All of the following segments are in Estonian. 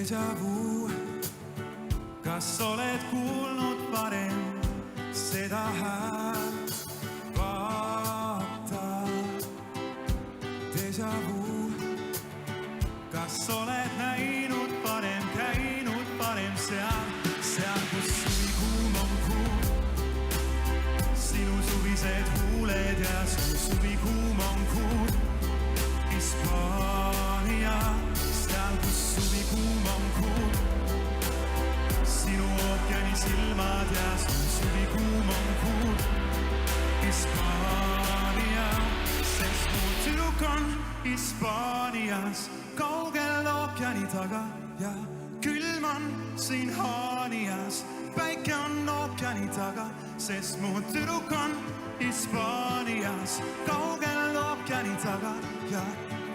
Déjà vu, kas oled kuulnud varem seda häält? Vaata, déjà vu, kas oled näinud varem, käinud varem seal, kus suvi kuum on kuul, sinu suvised huuled ja suvi kuum on kuul. Hispaania, seal kus suvi kuum on kuul, sinu ookeani silmad ja suvi kuum on kuul. Hispaania, sest mu tüdruk on Hispaanias, kaugel ookeani taga ja külm on siin Haanias. Päike on ookeani taga, sest mu tüdruk on Hispaanias, kaugel ookeani taga ja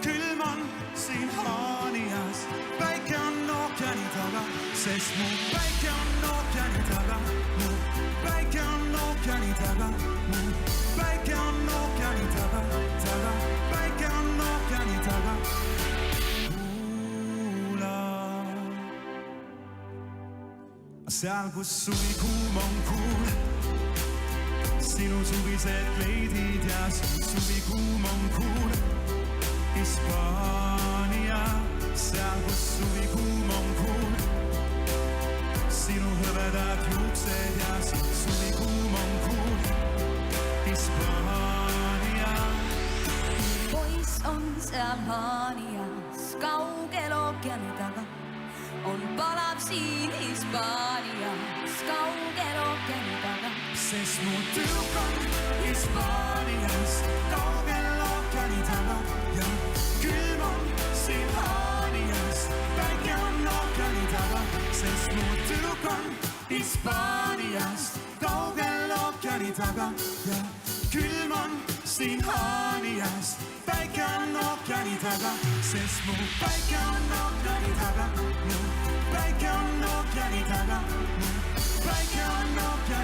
külm on siin Haanias. Päike on ookeani taga, sest mu päike on ookeani taga, mu päike on ookeani taga, mu päike on ookeani taga, päike on ookeani taga. Seal, kus suvi kuum on kuul, sinu suvised kleidid ja suvi kuum on kuul. Hispaania, seal, kus suvi kuum on kuul, sinu hõbedad juuksed ja suvi kuum on kuul. Hispaania. Poiss on seal Haanias, kaugel ookeani taga, on palav siin Hispaanias, kaugel ookeani taga. Sest mu tüdruk on Hispaanias, kaugel ookeani taga ja külm on siin Haanias. Päike on ookeani taga, sest mu tüdruk on Hispaanias, kaugel ookeani taga ja külm on siin Haanias. Päike on ookeani taga, sest mu päike on ookeani taga, mu päike on ookeani taga, mu päike on ookeani taga.